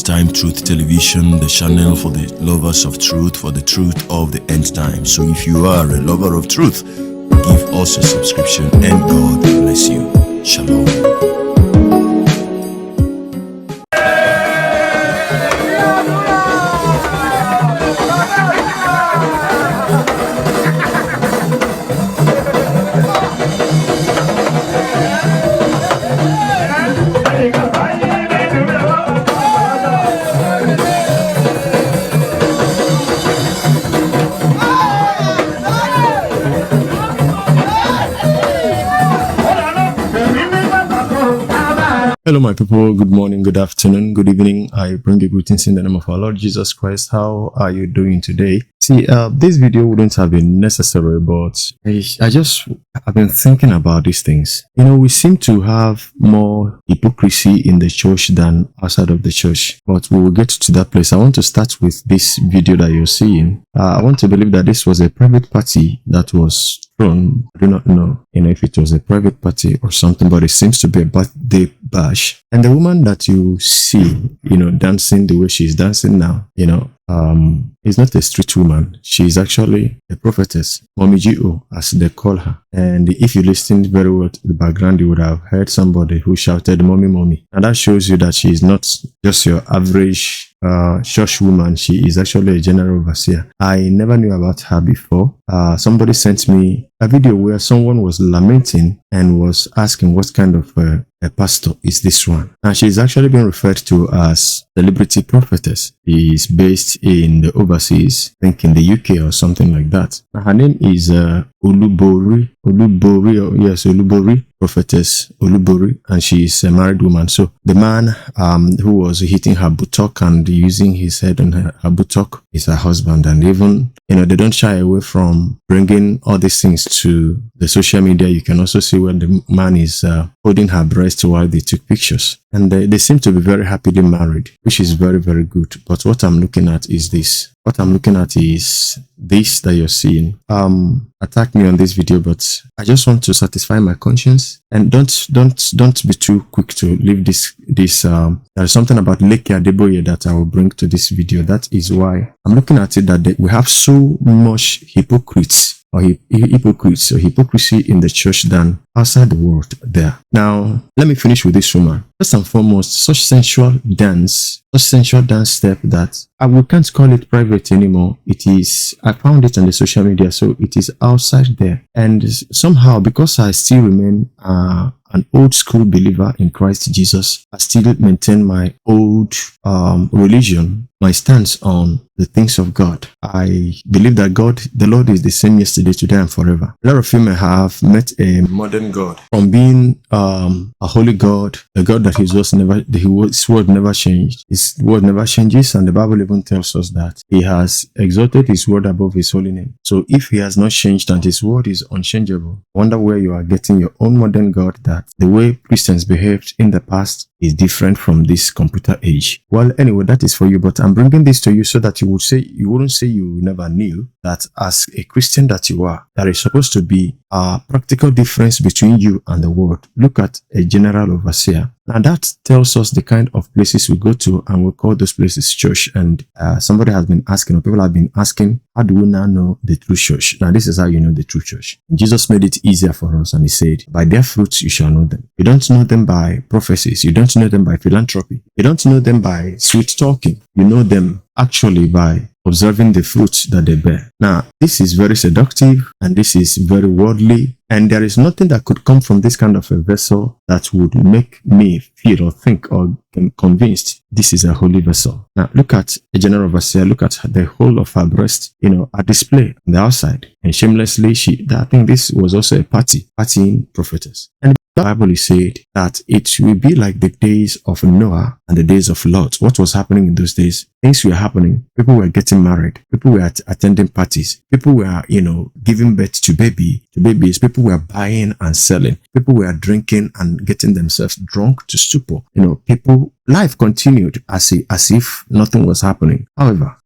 Time Truth Television, the channel for the lovers of truth, for the truth of the end time. So if you are a lover of truth, give us a subscription and God bless you. Shalom. Hello my people, good morning, good afternoon, good evening. I bring you greetings in the name of our Lord Jesus Christ. How are you doing today? See, this video wouldn't have been necessary, but I've been thinking about these things. You know, we seem to have more hypocrisy in the church than outside of the church, but we will get to that place. I want to start with this video that you're seeing. I want to believe that this was a private party that was thrown. I do not know, if it was a private party or something, but it seems to be a birthday bash. And the woman that you see, dancing the way she's dancing now, is not a street woman. She's actually a prophetess, Mummy G O, as they call her. And if you listened very well to the background, you would have heard somebody who shouted, "Mommy, mommy." And that shows you that she is not just your average church woman. She is actually a general overseer. I never knew about her before. Somebody sent me a video where someone was lamenting and was asking what kind of a pastor is this one. And she's actually been referred to as celebrity prophetess. She is based in the overseas, I think in the UK or something like that. Now, her name is Uebert, prophetess Uebert, and she is a married woman. So the man who was hitting her buttock and using his head on her buttock is her husband. And even, they don't shy away from bringing all these things to the social media. You can also see where the man is holding her breast while they took pictures. And they seem to be very happily married, which is very, very good. But what I'm looking at is this. What I'm looking at is this that you're seeing. Attack me on this video, but I just want to satisfy my conscience. And don't be too quick to leave this. There is something about Leke Adeboye that I will bring to this video. That is why I'm looking at it that we have so much hypocrites or hypocrisy in the church than outside the world there. Now, let me finish with this woman. First and foremost, such sensual dance step that we can't call it private anymore. It is, I found it on the social media, so it is outside there. And somehow, because I still remain an old school believer in Christ Jesus, I still maintain my old religion, my stance on the things of God. I believe that the Lord is the same yesterday, today, and forever. A lot of you may have met a modern God. From being a holy God, a God that his word never changed. His word never changes, and the Bible even tells us that he has exalted his word above his holy name. So if he has not changed and his word is unchangeable, I wonder where you are getting your own modern God, that the way Christians behaved in the past is different from this computer age. Well, anyway, that is for you, but I'm bringing this to you so that you wouldn't say you never knew that as a Christian that you are, there is supposed to be a practical difference between you and the world. Look at a general overseer. Now that tells us the kind of places we go to, and we call those places church. And somebody has been asking, or people have been asking, how do we now know the true church? Now this is how you know the true church. Jesus made it easier for us, and he said, by their fruits you shall know them. You don't know them by prophecies. You don't know them by philanthropy. You don't know them by sweet talking. You know them actually by observing the fruits that they bear. Now, this is very seductive, and this is very worldly, and there is nothing that could come from this kind of a vessel that would make me feel or think or convinced this is a holy vessel. Now, look at a general overseer. Look at the whole of her breast, a display on the outside. And shamelessly, I think this was also a partying prophetess. And the Bible said that it will be like the days of Noah and the days of Lot. What was happening in those days? Things were happening. People were getting married. People were attending parties. People were, giving birth to babies. People were buying and selling. People were drinking and getting themselves drunk to stupor. Life continued as if nothing was happening. However,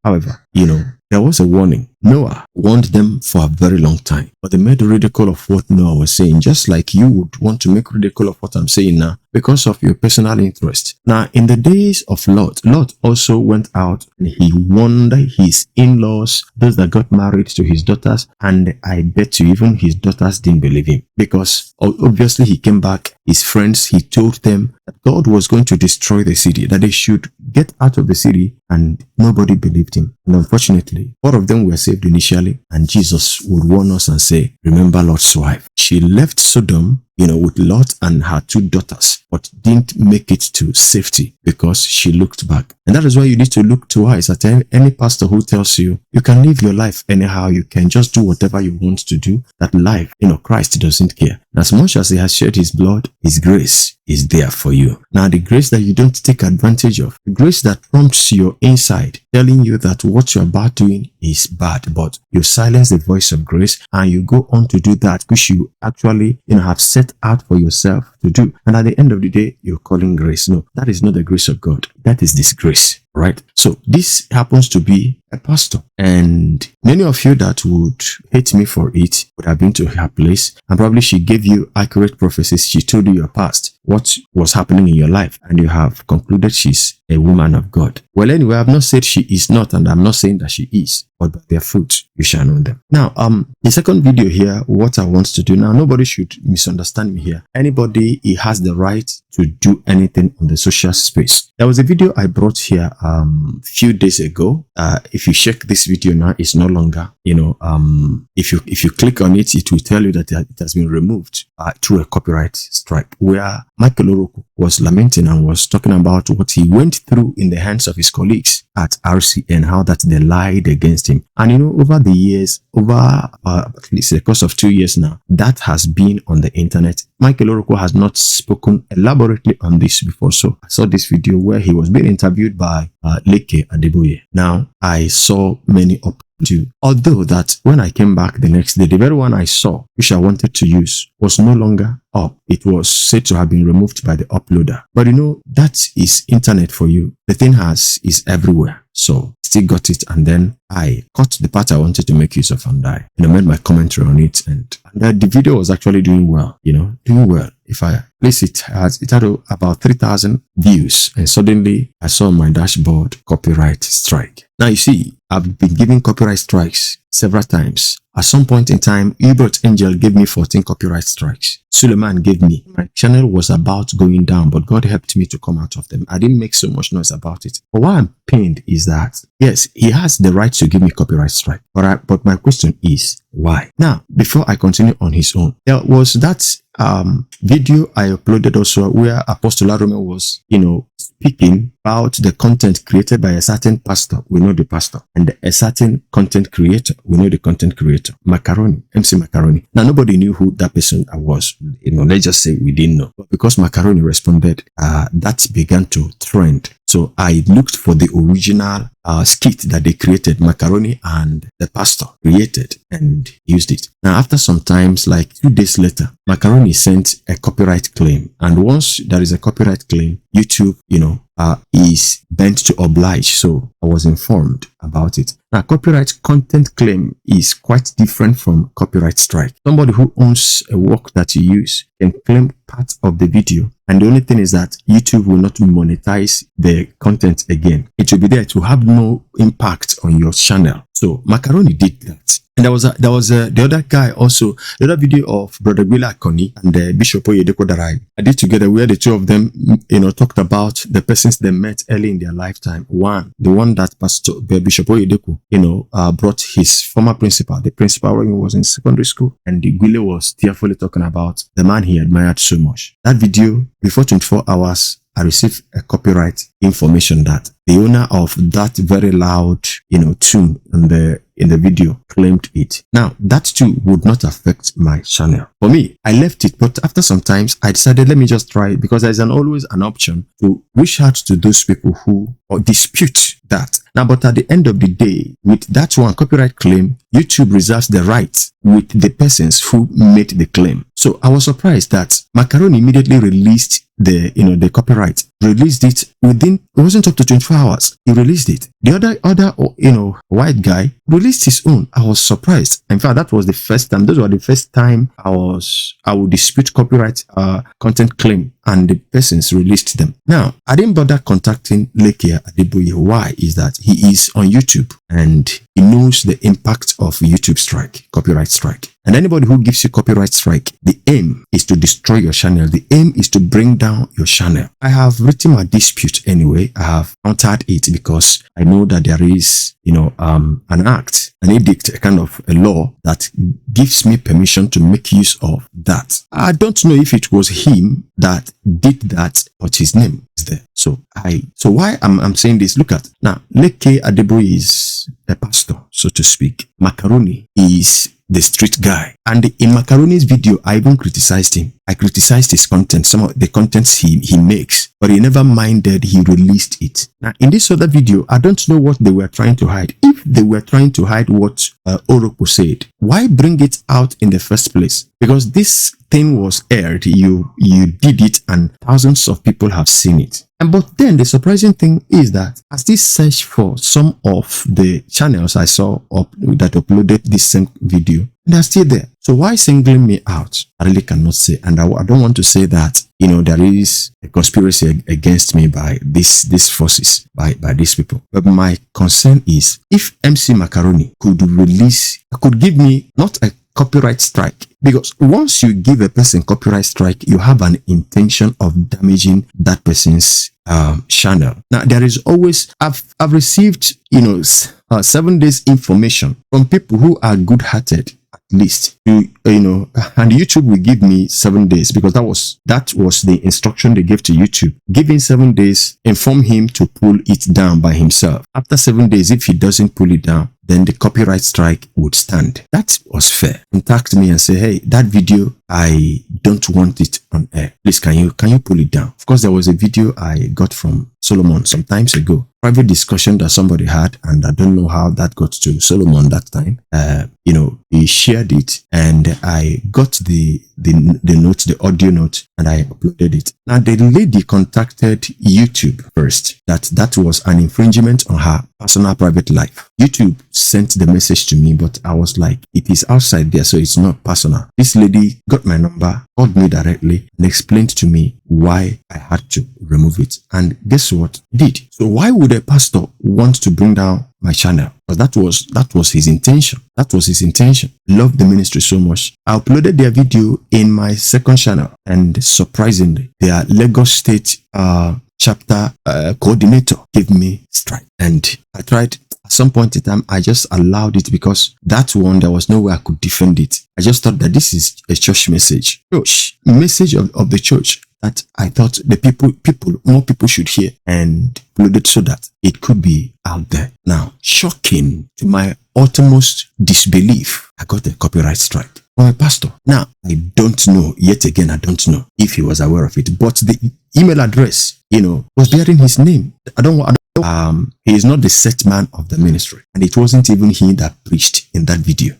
there was a warning. Noah warned them for a very long time, but they made ridicule of what Noah was saying, just like you would want to make ridicule of what I'm saying now. because of your personal interest. Now, in the days of Lot, Lot also went out and he warned his in-laws, those that got married to his daughters, and I bet you even his daughters didn't believe him, because obviously he came back, his friends, he told them that God was going to destroy the city, that they should get out of the city, and nobody believed him. And unfortunately, 4 of them were saved initially, and Jesus would warn us and say, remember Lot's wife. She left Sodom, with Lot and her 2 daughters, but didn't make it to safety because she looked back. And that is why you need to look twice at any pastor who tells you, you can live your life anyhow, you can just do whatever you want to do. That life, Christ doesn't care. And as much as he has shed his blood, his grace is there for you. Now, the grace that you don't take advantage of, the grace that prompts your inside, telling you that what you're about doing is bad, but you silence the voice of grace and you go on to do that which you actually, have set out for yourself to do. And at the end of the day, you're calling grace. No, that is not the grace of God. That is disgrace, right? So this happens to be a pastor, and many of you that would hate me for it would have been to her place, and probably she gave you accurate prophecies. She told you your past, what was happening in your life, and you have concluded she's a woman of God. Well, anyway, I've not said she is not, and I'm not saying that she is, but by their fruit you shall know them. Now, the second video here, what I want to do now, nobody should misunderstand me here. Anybody, he has the right to do anything on the social space. There was a video I brought here few days ago. If you check this video now, it's no longer, if you click on it, it will tell you that it has been removed through a copyright strike, where Michael Oroku was lamenting and was talking about what he went through in the hands of his colleagues at RCN, how that they lied against him. And over the years, at least the course of 2 years now, that has been on the internet. Michael Oroku has not spoken elaborately on this before, so I saw this video where he was being interviewed by Leke Adeboye. Now, I saw many up to, although that when I came back the next day, the very one I saw, which I wanted to use, was no longer up. It was said to have been removed by the uploader. But that is internet for you. The thing is everywhere. So still got it, and then I cut the part I wanted to make use of, and I made my commentary on it, and the video was actually doing well, doing well. If I place it, it had about 3,000 views, and suddenly I saw on my dashboard copyright strike. Now you see, I've been giving copyright strikes several times. At some point in time, Uebert Angel gave me 14 copyright strikes. Suleman gave me. My channel was about going down, but God helped me to come out of them. I didn't make so much noise about it. But why I'm pained is that, yes, he has the right to give me copyright strike. But my question is, why? Now, before I continue on his own, there was that video I uploaded also where Apostle Arome was, speaking about the content created by a certain pastor. We know the pastor. And a certain content creator. We know the content creator. Macaroni. MC Macaroni. Now, nobody knew who that person was. Let's just say we didn't know. But because Macaroni responded, that began to trend. So I looked for the original skit that they created, Macaroni and the pastor created, and used it. Now, after some times, like 2 days later, Macaroni sent a copyright claim. And once there is a copyright claim, YouTube, is bent to oblige. So I was informed about it. Now, copyright content claim is quite different from copyright strike. Somebody who owns a work that you use can claim part of the video. And the only thing is that YouTube will not monetize the content again. It will be there to have no impact on your channel. So Macaroni did that. And there was the other guy also, the other video of Brother Gwila Akoni and Bishop Oyedepo that I did together, where the two of them, talked about the persons they met early in their lifetime. The one that Bishop Oyedepo, brought his former principal, the principal when he was in secondary school, and the Gwile was tearfully talking about the man he admired so much. That video, before 24 hours, I received a copyright information that the owner of that very loud, tune in the video claimed it. Now, that too would not affect my channel. For me, I left it, but after some times, I decided, let me just try it, because there's always an option to reach out to those people who dispute that. Now, but at the end of the day, with that one copyright claim, YouTube reserves the right with the persons who made the claim. So I was surprised that Macaroni immediately released the copyright released it within, it wasn't up to 24 hours. He released it. The other, white guy released his own. I was surprised. In fact, that was the first time. Those were the first time I would dispute copyright content claim, and the persons released them. Now, I didn't bother contacting Leke Adeboye. Why is that? He is on YouTube and he knows the impact of YouTube strike, copyright strike. And anybody who gives you copyright strike, the aim is to destroy your channel. The aim is to bring down your channel. I have written my dispute anyway. I have countered it because I know that there is, an act, an edict, a kind of a law that gives me permission to make use of that. I don't know if it was him that did that, but his name is there. So why I'm saying this, look at now, Leke Adeboye is a pastor, so to speak. Macaroni is the street guy. And in Macaroni's video, I even criticized him. I criticized his content, some of the contents he makes, but he never minded, he released it. Now, in this other video, I don't know what they were trying to hide. If they were trying to hide what Oroko said, why bring it out in the first place? Because this thing was aired, you did it, and thousands of people have seen it. But then the surprising thing is that I still search for some of the channels I saw that uploaded this same video. They're still there. So why singling me out? I really cannot say. And I don't want to say that, there is a conspiracy against me by these forces, by these people. But my concern is, if MC Macaroni could give me not a copyright strike, because once you give a person copyright strike, you have an intention of damaging that person's channel. Now, there is always, I've received 7 days information from people who are good-hearted, at least, and YouTube will give me 7 days, because that was the instruction they gave to YouTube. Giving 7 days, inform him to pull it down by himself. After 7 days, if he doesn't pull it down, then the copyright strike would stand. That was fair. Contact me and say, hey, that video, I don't want it on air. Please, can you pull it down? Of course, there was a video I got from Suleman some times ago. Private discussion that somebody had, and I don't know how that got to Suleman that time. He shared it, and I got the note, the audio note, and I uploaded it. Now, the lady contacted YouTube first. That was an infringement on her personal private life. YouTube sent the message to me, but I was like, it is outside there, so it's not personal. This lady got my number, called me directly, and explained to me why I had to remove it. And guess what? He did. So why would a pastor want to bring down my channel? Because that was his intention. That was his intention. Loved the ministry so much. I uploaded their video in my second channel, and surprisingly, their Lagos State chapter coordinator gave me strike. And I tried. At some point in time, I just allowed it, because that one, there was no way I could defend it. I just thought that this is a church message. Message of the church that I thought more people should hear, and uploaded so that it could be out there. Now, shocking to my uttermost disbelief, I got a copyright strike from a pastor. Now, I don't know, yet again, I don't know if he was aware of it, but the email address, was bearing his name. He is not the set man of the ministry, and it wasn't even him that preached in that video.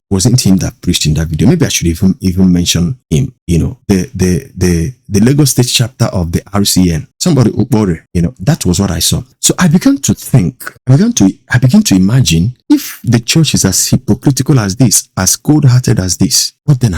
Maybe I should even mention him. The Lagos State chapter of the RCN. Somebody Uebert, that was what I saw. So I began to think. I began to imagine, if the church is as hypocritical as this, as cold-hearted as this, what then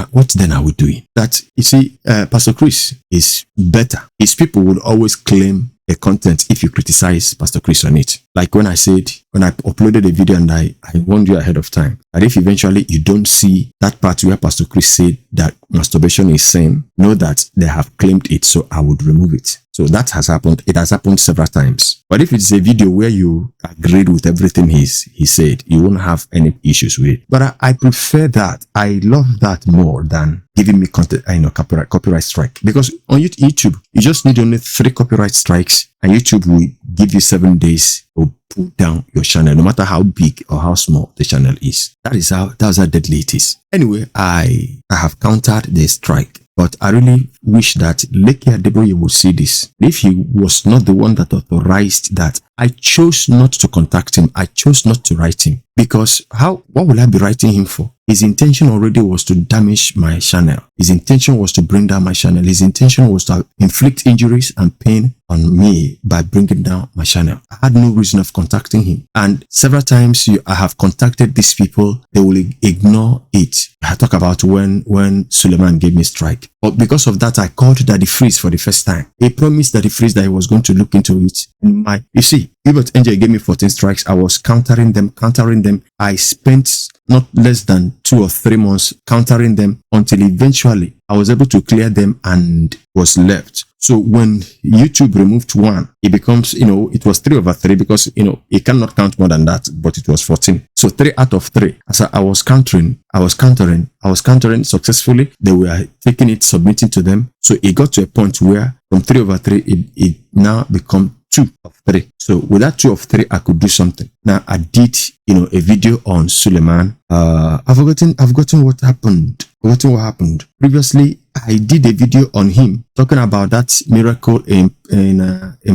are we doing? That, you see, Pastor Chris is better. His people will always claim a content if you criticize Pastor Chris on it. Like when I uploaded a video and I warned you ahead of time that if eventually you don't see that part where Pastor Chris said that masturbation is sin, know that they have claimed it, so I would remove it. So that has happened. It has happened several times. But if it's a video where you agreed with everything he said, you won't have any issues with it. But I prefer that. I love that more than giving me content, copyright strike. Because on YouTube, you just need only 3 copyright strikes, and YouTube will give you 7 days to pull down your channel, no matter how big or how small the channel is. That's how deadly it is. Anyway, I have countered the strike. But I really wish that Leke Adeboye would see this. If he was not the one that authorized that, I chose not to contact him. I chose not to write him because what will I be writing him for? His intention already was to damage my channel. His intention was to bring down my channel. His intention was to inflict injuries and pain on me by bringing down my channel. I had no reason of contacting him. And several times I have contacted these people, they will ignore it. I talk about when Suleman gave me strike. But because of that, I called Daddy Freeze for the first time. He promised Daddy Freeze that he was going to look into it. You see, Uebert Angel gave me 14 strikes. I was countering them. I spent not less than 2 or 3 months countering them until eventually I was able to clear them and was left. So when YouTube removed one, it becomes, it was 3/3 because, it cannot count more than that, but it was 14. So 3 out of 3. As I was countering successfully. They were taking it, submitting to them. So it got to a point where from 3/3, it now become 2 of 3. So with that 2 of 3, I could do something. Now I did, a video on Suleman. I've forgotten what happened. Previously, I did a video on him talking about that miracle in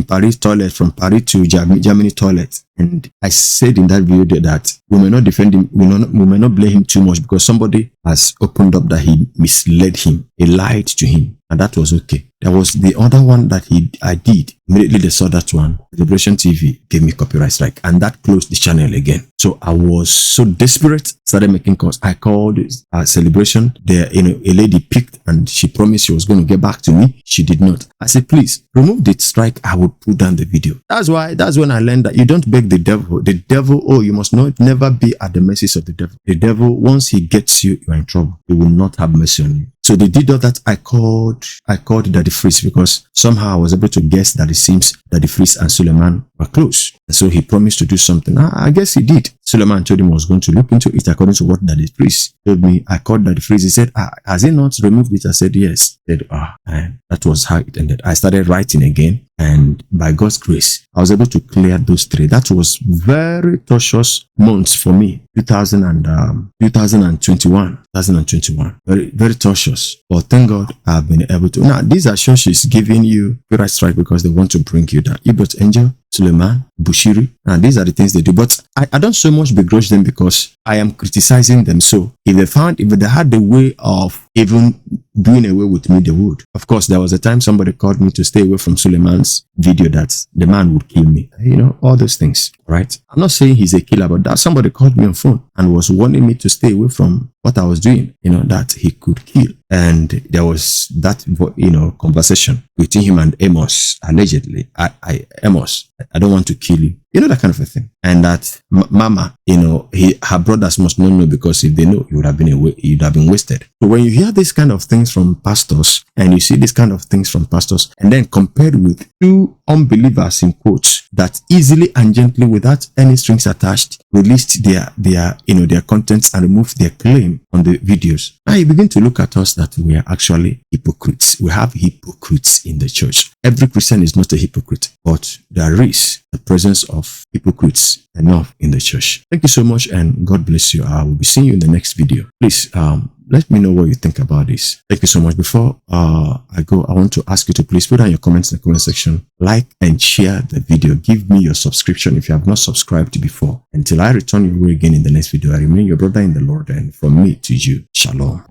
Paris toilet, from Paris to Germany toilet. And I said in that video that we may not defend him, we may not blame him too much because somebody has opened up that he misled him, he lied to him, and that was okay. There was the other one that I did. Immediately they saw that one, Liberation TV gave me copyright strike, and that closed the channel again. So I was so desperate, started making calls. I called Celebration. There, a lady picked and she promised she was going to get back to me. She did not. I said, please remove the strike. I will put down the video. That's when I learned that you don't beg the devil. The devil, you must never be at the mercy of the devil. The devil, once he gets you, you are in trouble. He will not have mercy on you. So they did all that. I called Daddy Freeze because somehow I was able to guess that it seems Daddy Freeze and Suleman were close. And so he promised to do something. I guess he did. Suleman told him I was going to look into it according to what Daddy Freeze told me. I called Daddy Freeze. He said, has he not removed it? I said, yes. He said, and that was how it ended. I started writing again. And by God's grace, I was able to clear those 3. That was very tortuous months for me. 2021. Very, very tortuous. But thank God I've been able to. Now, these are churches giving you copyright strike because they want to bring you down. Uebert Angel, Suleman, Bushiri. Now, these are the things they do. But I don't so much begrudge them because I am criticizing them. So if they had the way of even doing away with me, they would. Of course, there was a time somebody called me to stay away from Suleman's video that the man would kill me. All those things, right? I'm not saying he's a killer, but that somebody called me on phone and was warning me to stay away from what I was doing, that he could kill. And there was that, conversation between him and Amos, allegedly. Amos, I don't want to kill you. That kind of a thing. And that Mama, her brothers must not know because if they know, you'd have been wasted. So when you hear this kind of things from pastors and you see this kind of things from pastors and then compared with 2 unbelievers in quotes that easily and gently without any strings attached released their contents and removed their claim on the videos. Now you begin to look at us that we are actually hypocrites. We have hypocrites in the church. Every Christian is not a hypocrite, but there is the presence of hypocrites enough in the church. Thank you so much and God bless you. I will be seeing you in the next video. Please let me know what you think about this. Thank you so much. Before I go, I want to ask you to please put down your comments in the comment section, like and share the video. Give me your subscription if you have not subscribed before. Until I return your way again in the next video, I remain your brother in the Lord, and from me to you, shalom.